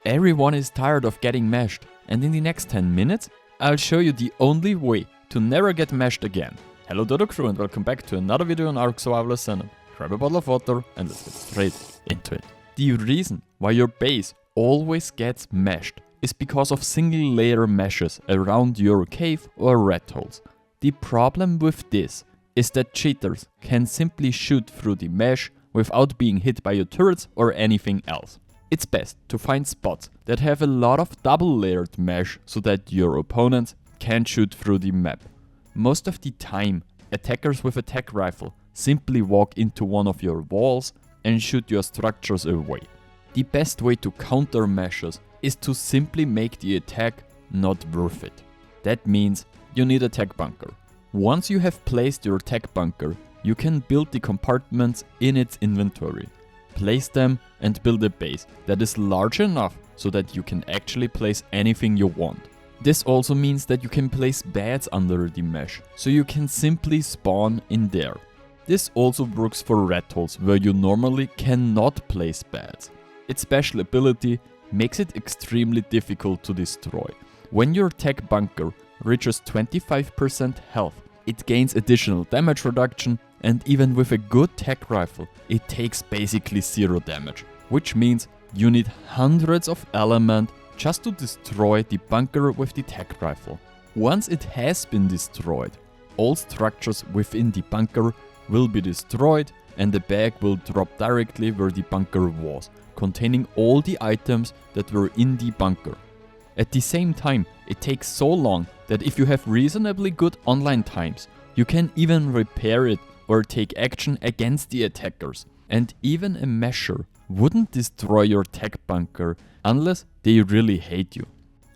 Everyone is tired of getting meshed, and in the next 10 minutes, I'll show you the only way to never get meshed again. Hello Dodo crew and welcome back to another video on ARK Ascended. Grab a bottle of water and let's get straight into it. The reason why your base always gets meshed is because of single layer meshes around your cave or red holes. The problem with this is that cheaters can simply shoot through the mesh without being hit by your turrets or anything else. It's best to find spots that have a lot of double layered mesh so that your opponents can't shoot through the map. Most of the time, attackers with a tech rifle simply walk into one of your walls and shoot your structures away. The best way to counter meshes is to simply make the attack not worth it. That means you need a Tek bunker. Once you have placed your Tek bunker, you can build the compartments in its inventory. Place them and build a base that is large enough so that you can actually place anything you want. This also means that you can place beds under the mesh, so you can simply spawn in there. This also works for red holes where you normally cannot place beds. Its special ability makes it extremely difficult to destroy. When your Tek bunker reaches 25% health, it gains additional damage reduction, and even with a good tech rifle, it takes basically zero damage, which means you need hundreds of elements just to destroy the bunker with the tech rifle. Once it has been destroyed, all structures within the bunker will be destroyed and the bag will drop directly where the bunker was, containing all the items that were in the bunker. At the same time, it takes so long that if you have reasonably good online times, you can even repair it or take action against the attackers. And even a mesher wouldn't destroy your Tek bunker unless they really hate you.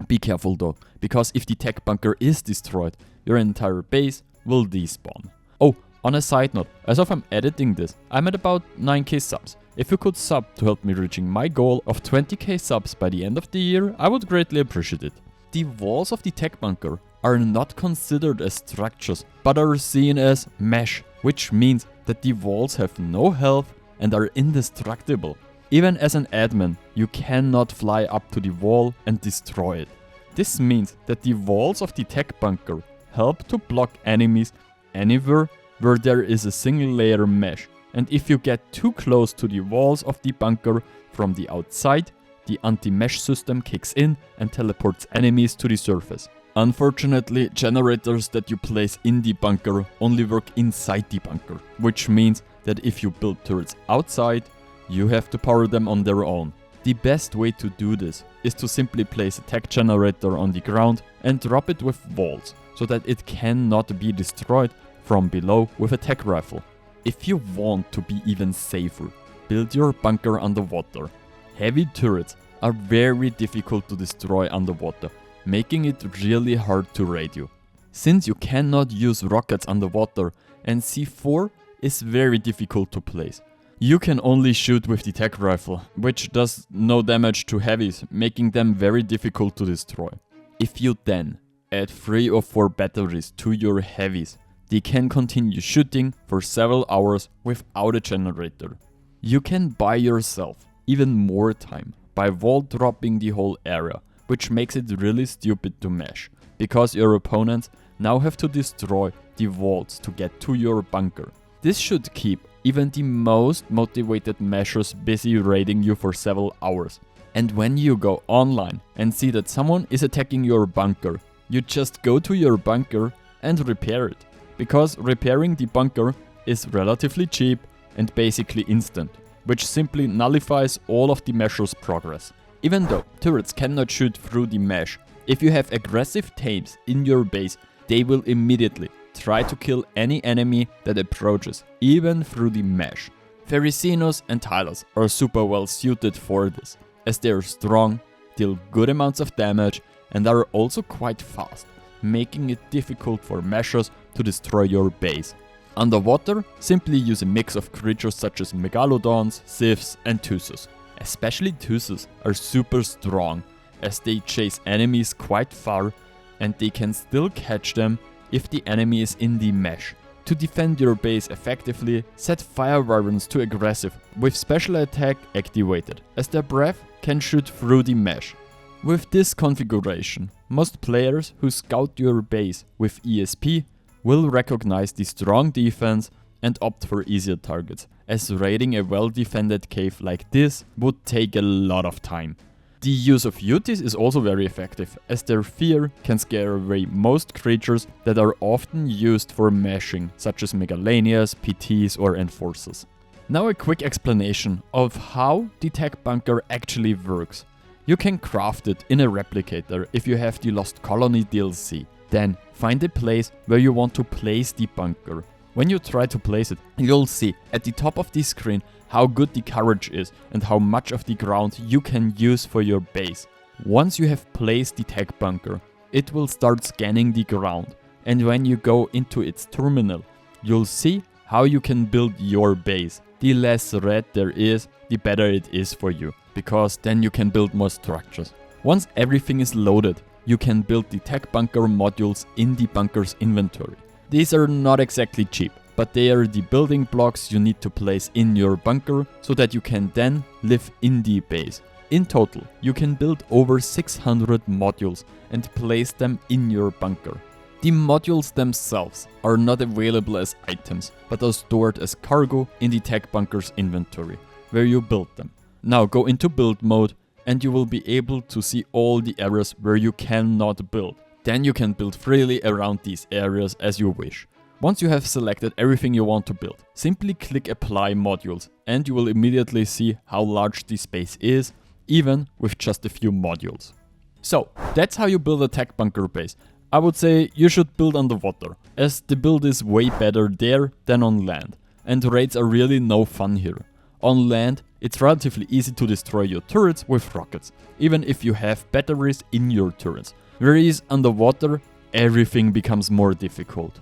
Be careful though, because if the Tek bunker is destroyed, your entire base will despawn. Oh, on a side note, as of I'm editing this, I'm at about 9k subs. If you could sub to help me reaching my goal of 20k subs by the end of the year, I would greatly appreciate it. The walls of the Tek bunker are not considered as structures, but are seen as mesh, which means that the walls have no health and are indestructible. Even as an admin, you cannot fly up to the wall and destroy it. This means that the walls of the Tek bunker help to block enemies anywhere where there is a single layer mesh, and if you get too close to the walls of the bunker from the outside, the anti-mesh system kicks in and teleports enemies to the surface. Unfortunately, generators that you place in the bunker only work inside the bunker, which means that if you build turrets outside, you have to power them on their own. The best way to do this is to simply place a tech generator on the ground and drop it with walls, so that it cannot be destroyed from below with a tech rifle. If you want to be even safer, build your bunker underwater. Heavy turrets are very difficult to destroy underwater, making it really hard to raid you. Since you cannot use rockets underwater and C4 is very difficult to place, you can only shoot with the tech rifle, which does no damage to heavies, making them very difficult to destroy. If you then add 3 or 4 batteries to your heavies, they can continue shooting for several hours without a generator. You can buy yourself even more time by wall dropping the whole area, which makes it really stupid to mesh, because your opponents now have to destroy the walls to get to your bunker. This should keep even the most motivated meshers busy raiding you for several hours. And when you go online and see that someone is attacking your bunker, you just go to your bunker and repair it, because repairing the bunker is relatively cheap and basically instant, which simply nullifies all of the mesher's progress. Even though turrets cannot shoot through the mesh, if you have aggressive tames in your base, they will immediately try to kill any enemy that approaches, even through the mesh. Ferricinos and Tylers are super well suited for this, as they are strong, deal good amounts of damage, and are also quite fast, making it difficult for meshers to destroy your base. Underwater, simply use a mix of creatures such as megalodons, sylphs, and Thusos. Especially Thusos are super strong, as they chase enemies quite far, and they can still catch them if the enemy is in the mesh. To defend your base effectively, set fire wyverns to aggressive with special attack activated, as their breath can shoot through the mesh. With this configuration, most players who scout your base with ESP will recognize the strong defense and opt for easier targets, as raiding a well-defended cave like this would take a lot of time. The use of UTs is also very effective, as their fear can scare away most creatures that are often used for meshing, such as Megalanias, PTs or Enforcers. Now a quick explanation of how the Tek Bunker actually works. You can craft it in a replicator if you have the Lost Colony DLC. Then find a place where you want to place the bunker. When you try to place it, you'll see at the top of the screen how good the coverage is and how much of the ground you can use for your base. Once you have placed the Tek Bunker, it will start scanning the ground, and when you go into its terminal, you'll see how you can build your base. The less red there is, the better it is for you, because then you can build more structures. Once everything is loaded, you can build the Tek Bunker modules in the bunker's inventory. These are not exactly cheap, but they are the building blocks you need to place in your bunker so that you can then live in the base. In total, you can build over 600 modules and place them in your bunker. The modules themselves are not available as items, but are stored as cargo in the Tek Bunker's inventory, where you build them. Now go into build mode and you will be able to see all the areas where you cannot build. Then you can build freely around these areas as you wish. Once you have selected everything you want to build, simply click Apply Modules and you will immediately see how large the space is, even with just a few modules. So, that's how you build a Tek Bunker base. I would say you should build underwater, as the build is way better there than on land, and raids are really no fun here. On land, it's relatively easy to destroy your turrets with rockets, even if you have batteries in your turrets. Whereas underwater, everything becomes more difficult.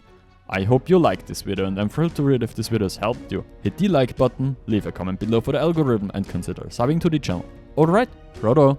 I hope you liked this video, and I'm thrilled to read if this video has helped you. Hit the like button, leave a comment below for the algorithm, and consider subbing to the channel. Alright, Proto!